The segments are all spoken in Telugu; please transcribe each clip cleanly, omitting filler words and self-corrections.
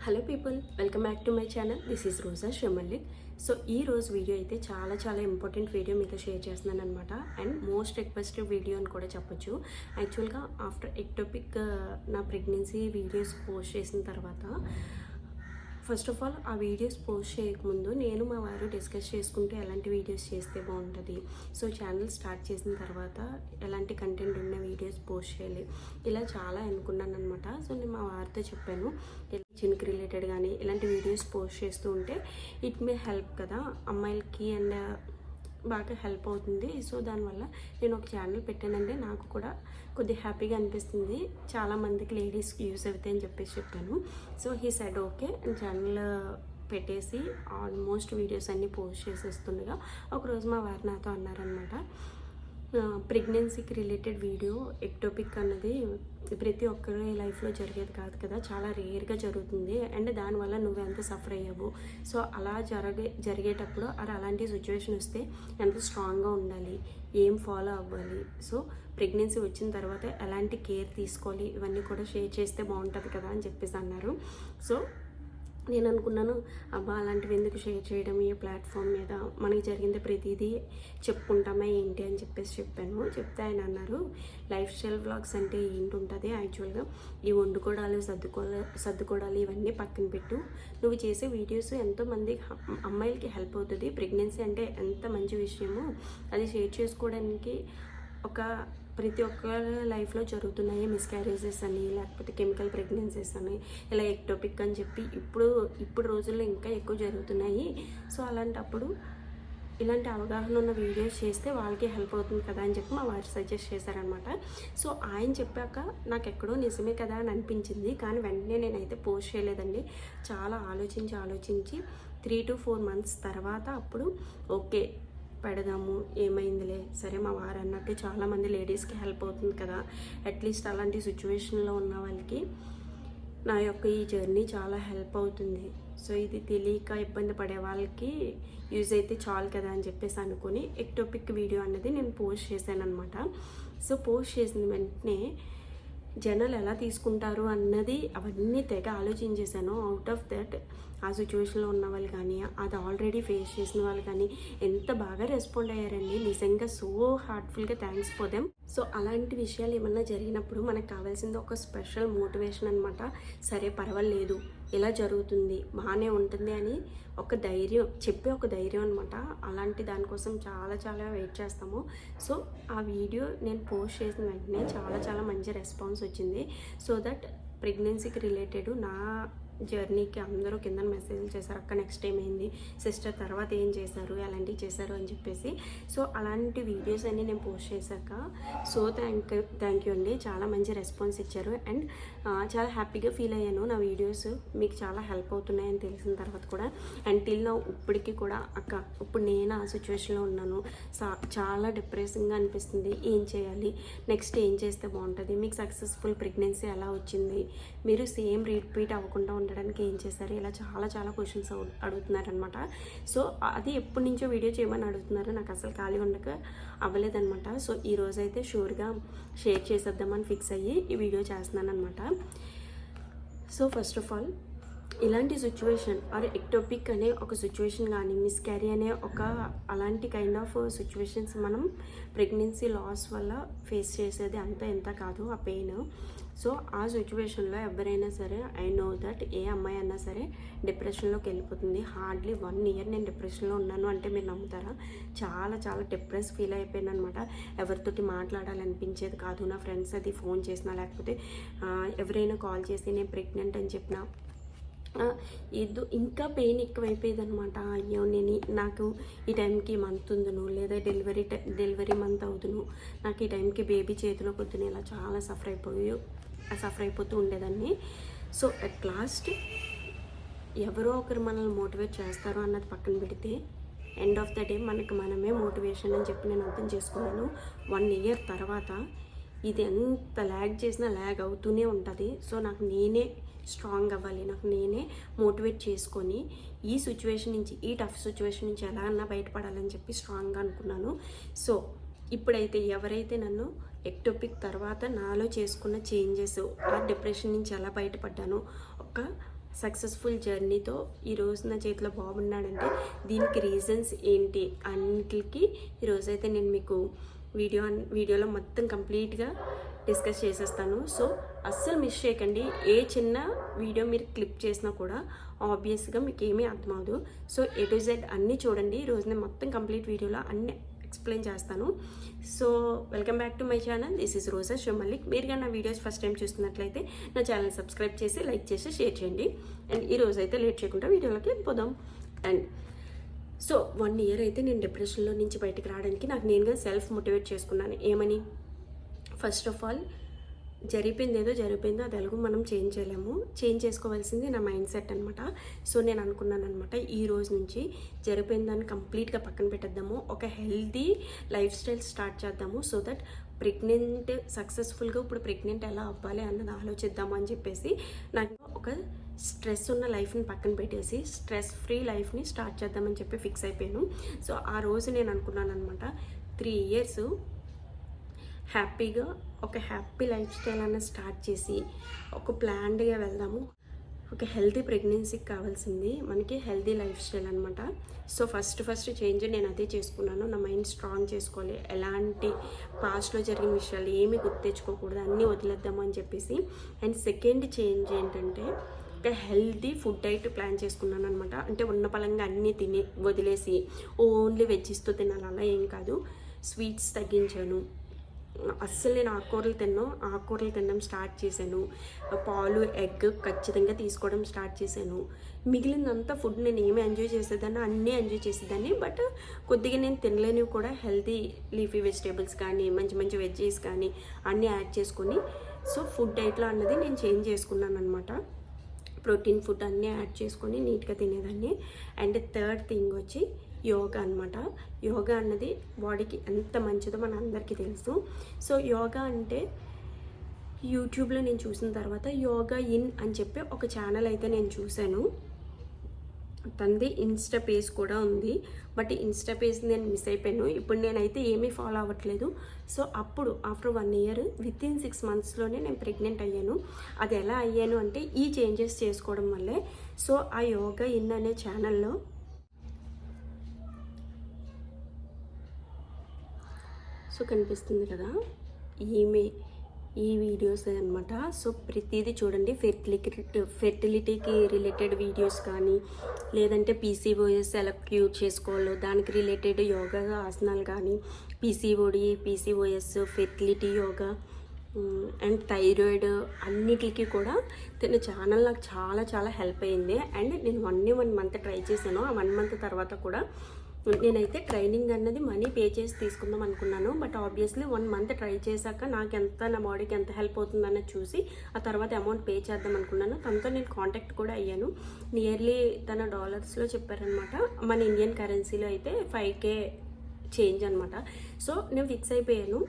Hello people, welcome back to my channel. This is Roja Srimallik. So ఈ రోజు వీడియో అయితే చాలా ఇంపార్టెంట్ వీడియో మీతో షేర్ చేస్తున్నాను అనమాట. అండ్ మోస్ట్ రిక్వెస్టెడ్ వీడియో అని కూడా చెప్పొచ్చు. యాక్చువల్గా ఆఫ్టర్ ఎక్టోపిక్ నా ప్రెగ్నెన్సీ వీడియోస్ పోస్ట్ చేసిన తర్వాత ఫస్ట్ ఆఫ్ ఆల్ ఆ వీడియోస్ పోస్ట్ చేయకముందు నేను మా వారు డిస్కస్ చేసుకుంటూ ఎలాంటి వీడియోస్ చేస్తే బాగుంటుంది, సో ఛానల్ స్టార్ట్ చేసిన తర్వాత ఎలాంటి కంటెంట్ ఉన్న వీడియోస్ పోస్ట్ చేయాలి, ఇలా చాలా అనుకున్నాను అనమాట. సో నేను మా వారితో చెప్పాను, చిన్నకి రిలేటెడ్ కానీ ఇలాంటి వీడియోస్ పోస్ట్ చేస్తూ ఉంటే ఇట్ మే హెల్ప్ కదా అమ్మాయిలకి, అండ్ బాగా హెల్ప్ అవుతుంది. సో దానివల్ల నేను ఒక ఛానల్ పెట్టానంటే నాకు కూడా కొద్దిగా హ్యాపీగా అనిపిస్తుంది, చాలామందికి లేడీస్కి యూస్ అవుతాయి అని చెప్పాను. So he said okay, channel పెట్టేసి ఆల్మోస్ట్ వీడియోస్ అన్నీ పోస్ట్ చేసేస్తుండగా ఒకరోజు మా వారు నాతో అన్నారనమాట, ప్రెగ్నెన్సీకి రిలేటెడ్ వీడియో ఎక్టోపిక్ అన్నది ప్రతి ఒక్కరి లైఫ్లో జరిగేది కాదు కదా, చాలా రేర్గా జరుగుతుంది. అండ్ దానివల్ల నువ్వు ఎంత సఫర్ అయ్యావు, సో అలా జరిగేటప్పుడు అలాంటి సిచ్యువేషన్ వస్తే ఎంత స్ట్రాంగ్గా ఉండాలి, ఏం ఫాలో అవ్వాలి, సో ప్రెగ్నెన్సీ వచ్చిన తర్వాత ఎలాంటి కేర్ తీసుకోవాలి, ఇవన్నీ కూడా షేర్ చేస్తే బాగుంటుంది కదా అని చెప్పేసి అన్నారు. సో నేను అనుకున్నాను, అబ్బా అలాంటివి ఎందుకు షేర్ చేయడం, ఈ ప్లాట్ఫామ్ మీద మనకి జరిగింది ప్రతిదీ చెప్పుకుంటామా ఏంటి అని చెప్పాను. చెప్తే ఆయన అన్నారు, లైఫ్ స్టైల్ వ్లాగ్స్ అంటే ఏంటి ఉంటుంది, యాక్చువల్గా ఈ వండుకోవడాలు సర్దుకోవడాలు ఇవన్నీ పక్కన పెట్టు, నువ్వు చేసే వీడియోస్ ఎంతోమంది అమ్మాయిలకి హెల్ప్ అవుతుంది, ప్రెగ్నెన్సీ అంటే ఎంత మంచి విషయము, అది షేర్ చేసుకోవడానికి ప్రతి ఒక్కరి లైఫ్లో జరుగుతున్నాయి మిస్క్యారేజెస్ అని, లేకపోతే కెమికల్ ప్రెగ్నెన్సీస్ అని, ఇలా ఎక్టోపిక్ అని చెప్పి ఇప్పుడు రోజుల్లో ఇంకా ఎక్కువ జరుగుతున్నాయి. సో అలాంటప్పుడు ఇలాంటి అవగాహన ఉన్న వీడియోస్ చేస్తే వాళ్ళకి హెల్ప్ అవుతుంది కదా అని చెప్పి మా వారు సజెస్ట్ చేశారనమాట. సో ఆయన చెప్పాక నాకు ఎక్కడో నిజమే కదా అని అనిపించింది, కానీ వెంటనే నేనైతే పోస్ట్ చేయలేదండి. చాలా ఆలోచించి 3 to 4 months తర్వాత అప్పుడు ఓకే పెడదాము, ఏమైందిలే, సరే మా వారు అన్నట్టు చాలామంది లేడీస్కి హెల్ప్ అవుతుంది కదా, అట్లీస్ట్ అలాంటి సిచ్యువేషన్లో ఉన్న వాళ్ళకి నా యొక్క ఈ జర్నీ చాలా హెల్ప్ అవుతుంది, సో ఇది తెలియక ఇబ్బంది పడే వాళ్ళకి యూజ్ అయితే చాలు కదా అని చెప్పేసి అనుకుని ఎక్టోపిక్ వీడియో అన్నది నేను పోస్ట్ చేశాను అనమాట. సో పోస్ట్ చేసిన వెంటనే జనాలు ఎలా తీసుకుంటారు అన్నది అవన్నీ తెగ ఆలోచించేశాను. అవుట్ ఆఫ్ దట్ ఆ సిచ్యువేషన్లో ఉన్న వాళ్ళు కానీ, అది ఆల్రెడీ ఫేస్ చేసిన వాళ్ళు కానీ ఎంత బాగా రెస్పాండ్ అయ్యారండి, నిజంగా సో హార్ట్ఫుల్గా థ్యాంక్స్ ఫర్ దెమ్. సో అలాంటి విషయాలు ఏమన్నా జరిగినప్పుడు మనకు కావాల్సింది ఒక స్పెషల్ మోటివేషన్ అనమాట. సరే పర్వాలేదు, ఇలా జరుగుతుంది, బాగానే ఉంటుంది అని ఒక ధైర్యం అనమాట. అలాంటి దానికోసం చాలా వెయిట్ చేస్తాము. సో ఆ వీడియో నేను పోస్ట్ చేసిన వెంటనే చాలా మంచి రెస్పాన్స్ వచ్చింది. సో దట్ ప్రెగ్నెన్సీకి రిలేటెడ్ నా జర్నీకి అందరూ కింద మెసేజ్లు చేశారు, అక్క నెక్స్ట్ ఏమైంది, సిస్టర్ తర్వాత ఏం చేశారు, ఎలాంటివి చేశారు అని చెప్పేసి. సో అలాంటి వీడియోస్ అన్నీ నేను పోస్ట్ చేశాక సో థ్యాంక్ యూ అండి, చాలా మంచి రెస్పాన్స్ ఇచ్చారు. అండ్ చాలా హ్యాపీగా ఫీల్ అయ్యాను, నా వీడియోస్ మీకు చాలా హెల్ప్ అవుతున్నాయని తెలిసిన తర్వాత కూడా. అండ్ టిల్ నా ఇప్పటికీ కూడా అక్క ఇప్పుడు నేను ఆ సిచ్యువేషన్లో ఉన్నాను, చాలా డిప్రెసింగ్గా అనిపిస్తుంది, ఏం చేయాలి, నెక్స్ట్ ఏం చేస్తే బాగుంటుంది, మీకు సక్సెస్ఫుల్ ప్రెగ్నెన్సీ ఎలా వచ్చింది, మీరు సేమ్ రిపీట్ అవ్వకుండా ఉండడానికి ఏం చేస్తారు, ఇలా చాలా క్వశ్చన్స్ అడుగుతున్నారనమాట. సో అది ఎప్పటి నుంచో వీడియో చేయమని అడుగుతున్నారు, నాకు అసలు ఖాళీ ఉండక అవ్వలేదనమాట. సో ఈరోజు అయితే షూర్గా షేర్ చేసేద్దామని ఫిక్స్ అయ్యి ఈ వీడియో చేస్తున్నాను అనమాట. సో ఫస్ట్ ఆఫ్ ఆల్ ఇలాంటి సిచ్యువేషన్ ఆర్ ఎక్టోపిక్ అనే ఒక సిచ్యువేషన్ కానీ, మిస్క్యారీ అనే అలాంటి కైండ్ ఆఫ్ సిచ్యువేషన్స్ మనం ప్రెగ్నెన్సీ లాస్ వల్ల ఫేస్ చేసేది ఎంత కాదు ఆ పెయిన్. సో ఆ సిచ్యువేషన్లో ఎవరైనా సరే, ఐ నో దట్ ఏ అమ్మాయి అన్నా సరే డిప్రెషన్లోకి వెళ్ళిపోతుంది. హార్డ్లీ 1 year నేను డిప్రెషన్లో ఉన్నాను అంటే మీరు నమ్ముతారా, చాలా డిప్రెస్ ఫీల్ అయిపోయాను అనమాట. ఎవరితోటి మాట్లాడాలనిపించేది కాదు. నా ఫ్రెండ్స్ అది ఫోన్ చేసినా, లేకపోతే ఎవరైనా కాల్ చేసి నేను ప్రెగ్నెంట్ అని చెప్పినా ఇంకా పెయిన్ ఎక్కువైపోయేది అనమాట. అయ్యో నాకు ఈ టైంకి మంత్ ఉందును, లేదా డెలివరీ మంత్ అవుతును, నాకు ఈ టైంకి బేబీ చేతిలోకి వద్దును, ఇలా చాలా సఫర్ అయిపోతూ ఉండేదాన్ని. సో అట్ లాస్ట్ ఎవరో ఒకరు మనల్ని మోటివేట్ చేస్తారు అన్నది పక్కన పెడితే ఎండ్ ఆఫ్ ద డే మనమే మోటివేషన్ అని చెప్పి నేను అర్థం చేసుకున్నాను. 1 year తర్వాత ఇది ఎంత ల్యాగ్ చేసినా ల్యాగ్ అవుతూనే ఉంటుంది. సో నాకు నేనే స్ట్రాంగ్ అవ్వాలి, నాకు నేనే మోటివేట్ చేసుకొని ఈ సిచ్యువేషన్ నుంచి, ఈ టఫ్ సిచ్యువేషన్ నుంచి ఎలా అన్నా బయటపడాలని చెప్పి స్ట్రాంగ్గా అనుకున్నాను. సో ఇప్పుడైతే ఎవరైతే నన్ను ఎక్టోపిక్ తర్వాత నాలో చేసుకున్న చేంజెస్, ఆ డిప్రెషన్ నుంచి ఎలా బయటపడ్డానో ఒక సక్సెస్ఫుల్ జర్నీతో ఈరోజు నా చేతిలో బాగున్నాడంటే దీనికి రీజన్స్ ఏంటి అన్నిటికి ఈరోజైతే నేను మీకు వీడియోలో మొత్తం కంప్లీట్గా డిస్కస్ చేసేస్తాను. సో అస్సలు మిస్ చేయకండి. ఏ చిన్న వీడియో మీరు క్లిప్ చేసినా కూడా ఆబ్వియస్గా మీకు ఏమీ అర్థమవుదు. సో A to Z అన్నీ చూడండి. ఈరోజు నేను మొత్తం కంప్లీట్ వీడియోలో అన్నీ ఎక్స్ప్లెయిన్ చేస్తాను. So welcome back to my channel. This is Roja Srimallik. మీరు కానీ నా వీడియోస్ ఫస్ట్ టైం చూస్తున్నట్లయితే నా ఛానల్ సబ్స్క్రైబ్ చేసి లైక్ చేసి షేర్ చేయండి. అండ్ ఈరోజు అయితే లేట్ చేయకుండా వీడియోలోకి వెళ్ళిపోదాం. అండ్ సో 1 year అయితే నేను డిప్రెషన్లో నుంచి బయటకు రావడానికి నాకు నేనుగా సెల్ఫ్ మోటివేట్ చేసుకున్నాను. ఏమని? ఫస్ట్ ఆఫ్ ఆల్ జరిగిపోయింది ఏదో జరిగిపోయిందో అది ఎలాగో మనం చేంజ్ చేయలేము. చేంజ్ చేసుకోవాల్సింది నా మైండ్ సెట్ అనమాట. సో నేను అనుకున్నాను అనమాట, ఈ రోజు నుంచి జరిగిపోయిన దాన్ని కంప్లీట్గా పక్కన పెట్టేద్దాము, ఒక హెల్దీ లైఫ్ స్టైల్ స్టార్ట్ చేద్దాము. సో దట్ ప్రెగ్నెంట్ సక్సెస్ఫుల్గా ఇప్పుడు ప్రెగ్నెంట్ ఎలా అవ్వాలి అన్నది ఆలోచిద్దాము అని చెప్పేసి నాకు ఒక స్ట్రెస్ ఉన్న లైఫ్ని పక్కన పెట్టేసి స్ట్రెస్ ఫ్రీ లైఫ్ని స్టార్ట్ చేద్దామని చెప్పి ఫిక్స్ అయిపోయాను. సో ఆ రోజు నేను అనుకున్నాను అనమాట, 3 years హ్యాపీగా ఒక హ్యాపీ లైఫ్ స్టైల్ అన్నది స్టార్ట్ చేసి ఒక ప్లాన్డ్గా వెళ్దాము. ఒక హెల్తీ ప్రెగ్నెన్సీకి కావాల్సింది మనకి హెల్తీ లైఫ్ స్టైల్ అనమాట. సో ఫస్ట్ చేంజ్ నేను అదే చేసుకున్నాను. నా మైండ్ స్ట్రాంగ్ చేసుకోవాలి, ఎలాంటి పాస్ట్లో జరిగిన విషయాలు ఏమీ గుర్తెచ్చుకోకూడదు, అన్నీ వదిలేద్దాము అని చెప్పేసి. అండ్ సెకండ్ చేంజ్ ఏంటంటే ఒక హెల్తీ ఫుడ్ డైట్ ప్లాన్ చేసుకున్నాను అనమాట. అంటే ఉన్న పలంగా అన్నీ వదిలేసి ఓన్లీ వెజ్జిస్తో తినాలి అలా ఏం కాదు. స్వీట్స్ తగ్గించాను. అస్సలు నేను ఆకుకూరలు తినడం స్టార్ట్ చేశాను. పాలు ఎగ్ ఖచ్చితంగా తీసుకోవడం స్టార్ట్ చేశాను. మిగిలినంత ఫుడ్ నేను ఏమి ఎంజాయ్ చేసేదాన్ని అన్నీ ఎంజాయ్ చేసేదాన్ని. బట్ కొద్దిగా నేను తినలేనివి కూడా హెల్తీ లీఫీ వెజిటేబుల్స్ కానీ మంచి మంచి వెజ్జీస్ కానీ అన్నీ యాడ్ చేసుకొని సో ఫుడ్ డైట్లో అన్నది నేను చేంజ్ చేసుకున్నాను అనమాట. ప్రోటీన్ ఫుడ్ అన్నీ యాడ్ చేసుకొని నీట్గా తినేదాన్ని. అండ్ థర్డ్ థింగ్ వచ్చి యోగా అనమాట. యోగా అన్నది బాడీకి ఎంత మంచిదో మన అందరికీ తెలుసు. సో యోగా అంటే యూట్యూబ్లో నేను చూసిన తర్వాత యోగా ఇన్ అని చెప్పి ఒక ఛానల్ అయితే నేను చూశాను. తనది ఇన్స్టా పేజ్ కూడా ఉంది. బట్ ఇన్స్టా పేజ్ నేను మిస్ అయిపోయాను. ఇప్పుడు నేనైతే ఏమీ ఫాలో అవ్వట్లేదు. సో అప్పుడు ఆఫ్టర్ 1 year వితిన్ 6 monthsలోనే నేను ప్రెగ్నెంట్ అయ్యాను. అది ఎలా అయ్యాను అంటే ఈ చేంజెస్ చేసుకోవడం వల్లే. సో ఆ యోగా ఇన్ అనే ఛానల్లో సో కనిపిస్తుంది కదా, ఈ వీడియోస్ అనమాట. సో ప్రతిదీ చూడండి. ఫెర్టిలిటీకి రిలేటెడ్ వీడియోస్ కానీ లేదంటే PCOS ఎలా క్యూర్ చేసుకోవాలో దానికి రిలేటెడ్ యోగా ఆసనాలు కానీ PCOS fertility yoga and thyroid అన్నిటికీ కూడా తన ఛానల్ నాకు చాలా హెల్ప్ అయింది. అండ్ నేను 1 month ట్రై చేశాను. ఆ 1 month తర్వాత కూడా నేనైతే ట్రైనింగ్ అన్నది మనీ పే చేసి తీసుకుందాం అనుకున్నాను. బట్ ఆబ్వియస్లీ 1 month ట్రై చేశాక నాకు నా బాడీకి ఎంత హెల్ప్ అవుతుందన్నది చూసి ఆ తర్వాత అమౌంట్ పే చేద్దాం అనుకున్నాను. తనతో నేను కాంటాక్ట్ కూడా అయ్యాను. నియర్లీ తన డాలర్స్లో చెప్పారనమాట. మన ఇండియన్ కరెన్సీలో అయితే 5K చేంజ్ అనమాట. సో నేను ఫిక్స్ అయిపోయాను,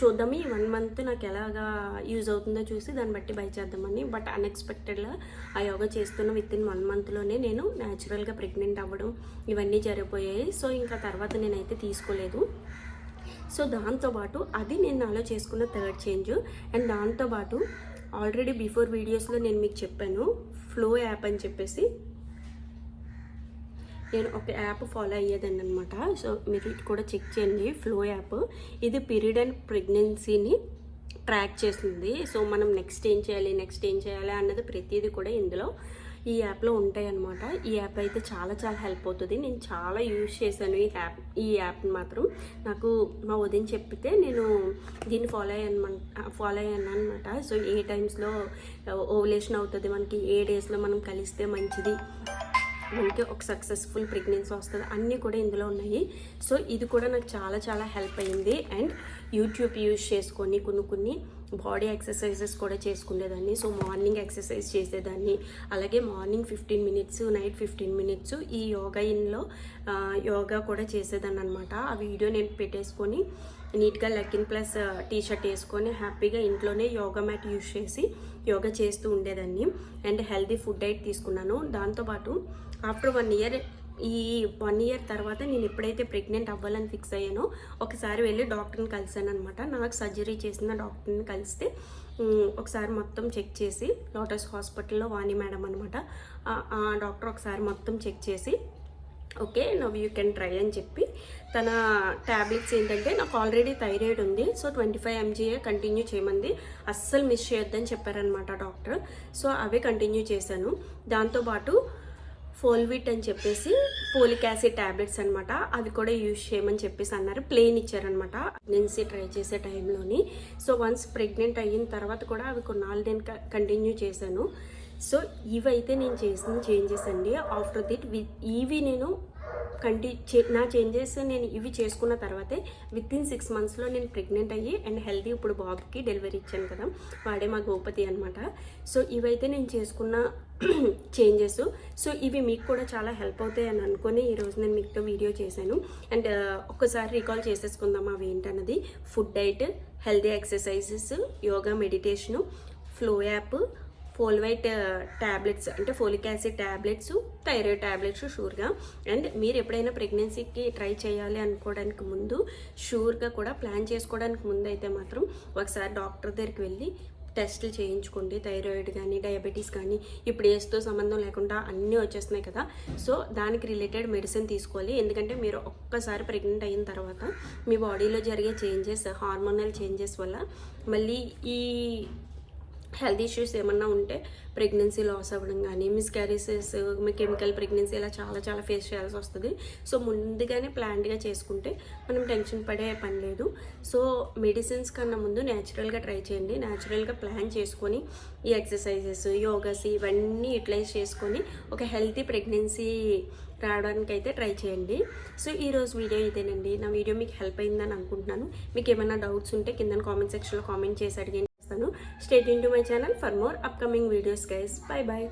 చూద్దాము ఈ 1 month నాకు ఎలాగా యూజ్ అవుతుందో చూసి దాన్ని బట్టి బై చేద్దామని. బట్ అన్ఎక్స్పెక్టెడ్గా ఆ యోగా చేస్తున్న వితిన్ 1 monthలోనే నేను న్యాచురల్గా ప్రెగ్నెంట్ అవ్వడం ఇవన్నీ జరిగిపోయాయి. సో ఇంకా తర్వాత నేనైతే తీసుకోలేదు. సో దాంతోపాటు అది నేను నాలో చేసుకున్న థర్డ్ చేంజ్. అండ్ దాంతోపాటు ఆల్రెడీ బిఫోర్ వీడియోస్లో నేను మీకు చెప్పాను, ఫ్లో యాప్ అని చెప్పేసి నేను ఒక యాప్ ఫాలో అయ్యేదాన్ని అనమాట. సో మీరు ఇది కూడా చెక్ చేయండి. ఫ్లో యాప్ ఇది పీరియడ్ అండ్ ప్రెగ్నెన్సీని ట్రాక్ చేస్తుంది. సో మనం నెక్స్ట్ ఏం చేయాలి అన్నది ప్రతిదీ కూడా ఇందులో ఈ యాప్లో ఉంటాయి అన్నమాట. ఈ యాప్ అయితే చాలా హెల్ప్ అవుతుంది. నేను చాలా యూజ్ చేశాను ఈ యాప్ని మాత్రం. నాకు మా వదిన చెప్పితే నేను దీన్ని ఫాలో అయ్యాను అనమాట. సో ఏ టైమ్స్లో ఓవులేషన్ అవుతుంది, మనకి ఏ డేస్లో మనం కలిస్తే మంచిది, మనకి ఒక సక్సెస్ఫుల్ ప్రెగ్నెన్సీ వస్తుంది, అన్నీ కూడా ఇందులో ఉన్నాయి. సో ఇది కూడా నాకు చాలా హెల్ప్ అయింది. అండ్ యూట్యూబ్ యూజ్ చేసుకొని కొన్ని బాడీ ఎక్సర్సైజెస్ కూడా చేసుకునేదాన్ని. సో మార్నింగ్ ఎక్సర్సైజ్ చేసేదాన్ని, అలాగే మార్నింగ్ 15 minutes, నైట్ 15 minutes ఈ యోగా ఇన్లో యోగా కూడా చేసేదాన్ని అనమాట. ఆ వీడియో నేను పెట్టేసుకొని నీట్గా లెగ్గిన్ ప్లస్ టీషర్ట్ వేసుకొని హ్యాపీగా ఇంట్లోనే యోగా మ్యాట్ యూజ్ చేసి యోగా చేస్తూ ఉండేదాన్ని. అండ్ హెల్దీ ఫుడ్ డైట్ తీసుకున్నాను. దాంతోపాటు ఆఫ్టర్ 1 year ఈ 1 year తర్వాత నేను ఎప్పుడైతే ప్రెగ్నెంట్ అవ్వాలని ఫిక్స్ అయ్యానో ఒకసారి వెళ్ళి డాక్టర్ని కలిసాను అనమాట. నాకు సర్జరీ చేసిన డాక్టర్ని కలిస్తే ఒకసారి మొత్తం చెక్ చేసి, లోటస్ హాస్పిటల్లో వాణి మేడం అనమాట, ఆ డాక్టర్ ఒకసారి మొత్తం చెక్ చేసి okay now you can try అని చెప్పి తన ట్యాబ్లెట్స్ ఏంటంటే నాకు ఆల్రెడీ థైరాయిడ్ ఉంది, సో 25 mg కంటిన్యూ చేయమంది, అస్సలు మిస్ చేయొద్దని చెప్పారనమాట డాక్టర్. సో అవే కంటిన్యూ చేశాను. దాంతోపాటు ఫోల్విట్ అని చెప్పేసి ఫోలిక్ యాసిడ్ ట్యాబ్లెట్స్ అనమాట, అవి కూడా యూజ్ చేయమని చెప్పేసి అన్నారు. ప్లెయిన్ ఇచ్చారనమాట ప్రెగ్నెన్సీ ట్రై చేసే టైంలోని. సో వన్స్ ప్రెగ్నెంట్ అయిన తర్వాత కూడా అవి కొన్నాళ్ళు నేను కంటిన్యూ చేశాను. సో ఇవైతే నేను చేసిన చేంజెస్ అండి. ఆఫ్టర్ దిట్ ఇవి నేను నా చేంజెస్ నేను ఇవి చేసుకున్న తర్వాతే వితిన్ 6 monthsలో నేను ప్రెగ్నెంట్ అయ్యి అండ్ హెల్తీ ఇప్పుడు బాబుకి డెలివరీ ఇచ్చాను కదా, వాడే మా గోపతి అనమాట. సో ఇవైతే నేను చేసుకున్న చేంజెస్. సో ఇవి మీకు కూడా చాలా హెల్ప్ అవుతాయి అని అనుకుని ఈరోజు నేను మీతో వీడియో చేశాను. అండ్ ఒక్కసారి రీకాల్ చేసేసుకుందాం అవి ఏంటన్నది. Food diet, healthy exercises, yoga, meditation, Flo app, Folvite tablets అంటే folic acid tablets, thyroid tablets షూర్గా. అండ్ మీరు ఎప్పుడైనా ప్రెగ్నెన్సీకి ట్రై చేయాలి అనుకోవడానికి ముందు, షూర్గా కూడా ప్లాన్ చేసుకోవడానికి ముందు అయితే మాత్రం ఒకసారి డాక్టర్ దగ్గరికి వెళ్ళి టెస్టులు చేయించుకోండి. థైరాయిడ్ కానీ, డయాబెటీస్ కానీ, ఇప్పుడు ఏజ్తో సంబంధం లేకుండా అన్నీ వచ్చేస్తున్నాయి కదా, సో దానికి రిలేటెడ్ మెడిసిన్ తీసుకోవాలి. ఎందుకంటే మీరు ఒక్కసారి ప్రెగ్నెంట్ అయిన తర్వాత మీ బాడీలో జరిగే చేంజెస్, హార్మోనల్ చేంజెస్ వల్ల మళ్ళీ ఈ హెల్త్ ఇష్యూస్ ఏమన్నా ఉంటే ప్రెగ్నెన్సీ లాస్ అవ్వడం కానీ, మిస్క్యారేజెస్, కెమికల్ ప్రెగ్నెన్సీ ఇలా చాలా ఫేస్ చేయాల్సి వస్తుంది. సో ముందుగానే ప్లాన్డ్గా చేసుకుంటే మనం టెన్షన్ పడే పని లేదు. సో మెడిసిన్స్ కన్నా ముందు న్యాచురల్గా ట్రై చేయండి. న్యాచురల్గా ప్లాన్ చేసుకొని ఈ ఎక్సర్సైజెస్, యోగాస్ ఇవన్నీ యూటిలైజ్ చేసుకొని ఒక హెల్తీ ప్రెగ్నెన్సీ రావడానికి అయితే ట్రై చేయండి. సో ఈరోజు వీడియో ఇదేనండి. నా వీడియో మీకు హెల్ప్ అయిందని అనుకుంటున్నాను. మీకు ఏమైనా డౌట్స్ ఉంటే కింద కామెంట్ సెక్షన్లో కామెంట్ చేసి అడిగేస్తాను. Stay tuned to my channel for more upcoming videos guys. Bye bye.